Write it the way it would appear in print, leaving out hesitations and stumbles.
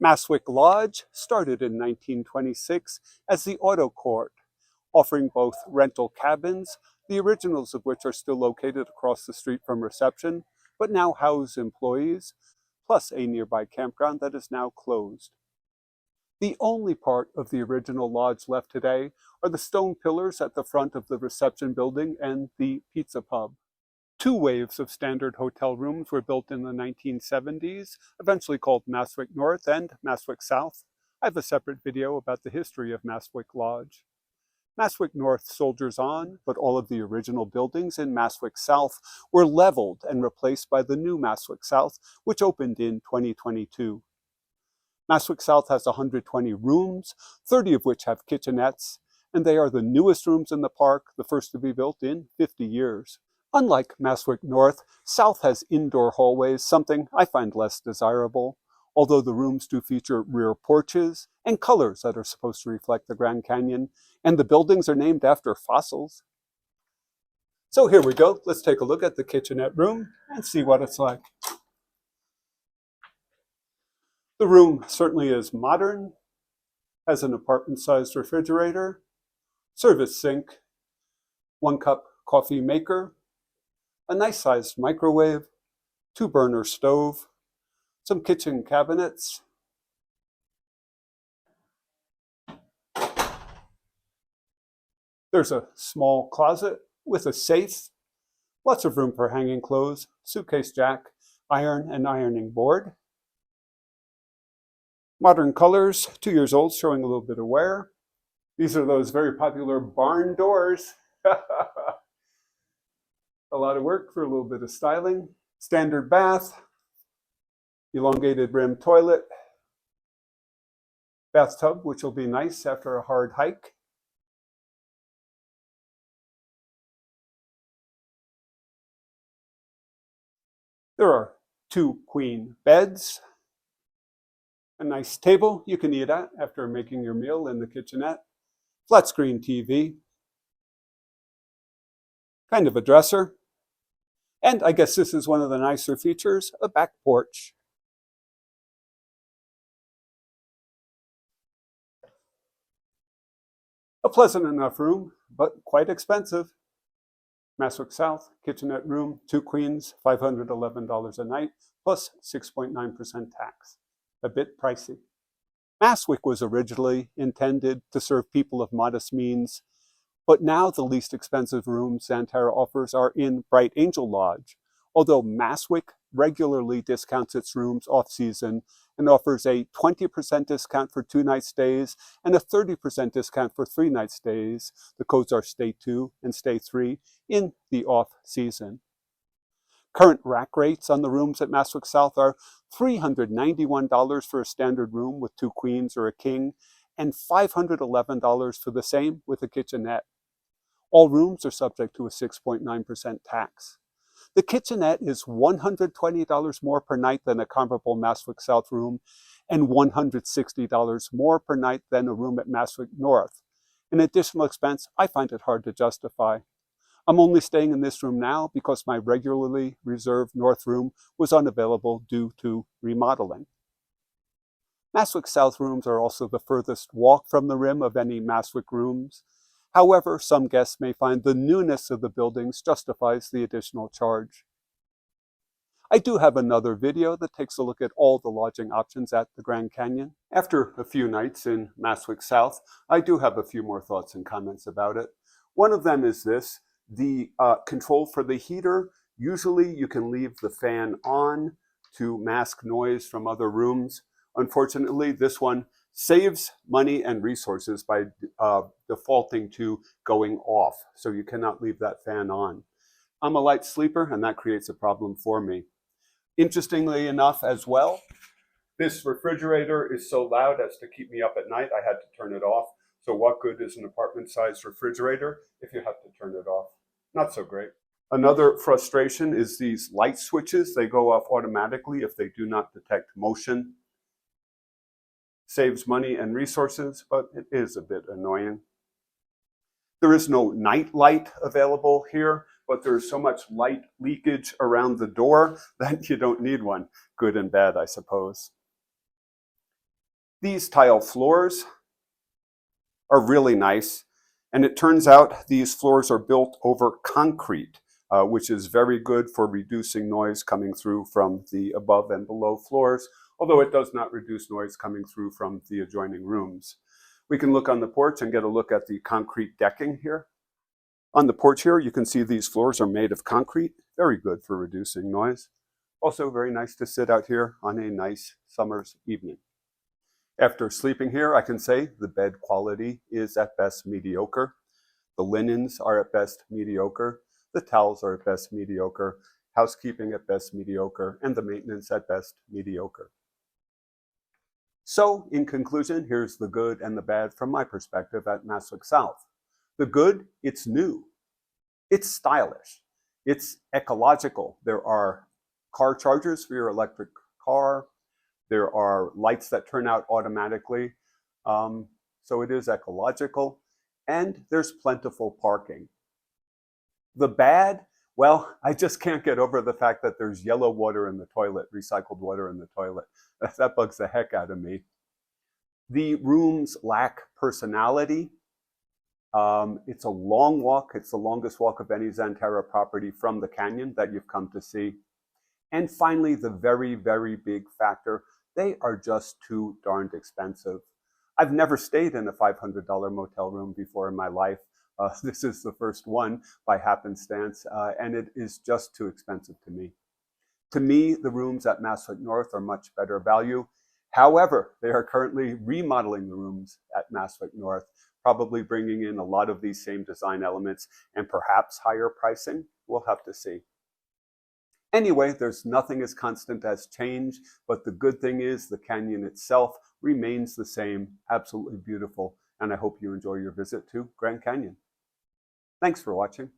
Maswik Lodge started in 1926 as the Auto Court, offering both rental cabins, the originals of which are still located across the street from reception, but now house employees, plus a nearby campground that is now closed. The only part of the original lodge left today are the stone pillars at the front of the reception building and the pizza pub. Two waves of standard hotel rooms were built in the 1970s, eventually called Maswik North and Maswik South. I have a separate video about the history of Maswik Lodge. Maswik North soldiers on, but all of the original buildings in Maswik South were leveled and replaced by the new Maswik South, which opened in 2022. Maswik South has 120 rooms, 30 of which have kitchenettes, and they are the newest rooms in the park, the first to be built in 50 years. Unlike Maswik North, South has indoor hallways, something I find less desirable, although the rooms do feature rear porches and colors that are supposed to reflect the Grand Canyon, and the buildings are named after fossils. So here we go. Let's take a look at the kitchenette room and see what it's like. The room certainly is modern, has an apartment-sized refrigerator, service sink, 1-cup coffee maker, a nice-sized microwave, 2-burner stove, some kitchen cabinets, there's a small closet with a safe, lots of room for hanging clothes, suitcase jack, iron and ironing board. Modern colors, 2 years old, showing a little bit of wear. These are those very popular barn doors. A lot of work for a little bit of styling. Standard bath, elongated rim toilet, bathtub, which will be nice after a hard hike. There are 2 queen beds, a nice table you can eat at after making your meal in the kitchenette, flat screen TV, kind of a dresser, and I guess this is one of the nicer features, a back porch. A pleasant enough room, but quite expensive. Maswik South, kitchenette room, 2 queens, $511 a night, plus 6.9% tax. A bit pricey. Maswik was originally intended to serve people of modest means, but now the least expensive rooms Xanterra offers are in Bright Angel Lodge, although Maswik regularly discounts its rooms off-season and offers a 20% discount for 2-night stays and a 30% discount for 3-night stays. The codes are Stay 2 and Stay 3 in the off-season. Current rack rates on the rooms at Maswik South are $391 for a standard room with 2 queens or a king, and $511 for the same with a kitchenette. All rooms are subject to a 6.9% tax. The kitchenette is $120 more per night than a comparable Maswik South room, and $160 more per night than a room at Maswik North. An additional expense I find it hard to justify. I'm only staying in this room now because my regularly reserved North room was unavailable due to remodeling. Maswik South rooms are also the furthest walk from the rim of any Maswik rooms. However, some guests may find the newness of the buildings justifies the additional charge. I do have another video that takes a look at all the lodging options at the Grand Canyon. After a few nights in Maswik South, I do have a few more thoughts and comments about it. One of them is this. The control for the heater, usually you can leave the fan on to mask noise from other rooms. Unfortunately, this one saves money and resources by defaulting to going off, so you cannot leave that fan on. I'm a light sleeper, and that creates a problem for me. Interestingly enough as well, this refrigerator is so loud as to keep me up at night. I had to turn it off. So what good is an apartment-sized refrigerator if you have to turn it off? Not so great. Another frustration is these light switches. They go off automatically if they do not detect motion. Saves money and resources, but it is a bit annoying. There is no night light available here, but there's so much light leakage around the door that you don't need one. Good and bad, I suppose. These tile floors are really nice. And it turns out these floors are built over concrete, which is very good for reducing noise coming through from the above and below floors, although it does not reduce noise coming through from the adjoining rooms. We can look on the porch and get a look at the concrete decking here. On the porch here, you can see these floors are made of concrete, very good for reducing noise. Also very nice to sit out here on a nice summer's evening. After sleeping here, I can say the bed quality is at best mediocre. The linens are at best mediocre. The towels are at best mediocre. Housekeeping at best mediocre. And the maintenance at best mediocre. So, in conclusion, here's the good and the bad from my perspective at Maswik South. The good, it's new. It's stylish. It's ecological. There are car chargers for your electric car. There are lights that turn out automatically. So it is ecological. And there's plentiful parking. The bad, well, I just can't get over the fact that there's yellow water in the toilet, recycled water in the toilet. That bugs the heck out of me. The rooms lack personality. It's a long walk. It's the longest walk of any Xanterra property from the canyon that you've come to see. And finally, the very, very big factor, they are just too darned expensive. I've never stayed in a $500 motel room before in my life. This is the first one by happenstance, and it is just too expensive to me. To me, the rooms at Maswik North are much better value. However, they are currently remodeling the rooms at Maswik North, probably bringing in a lot of these same design elements and perhaps higher pricing. We'll have to see. Anyway, there's nothing as constant as change, but the good thing is the canyon itself remains the same, absolutely beautiful, and I hope you enjoy your visit to Grand Canyon. Thanks for watching.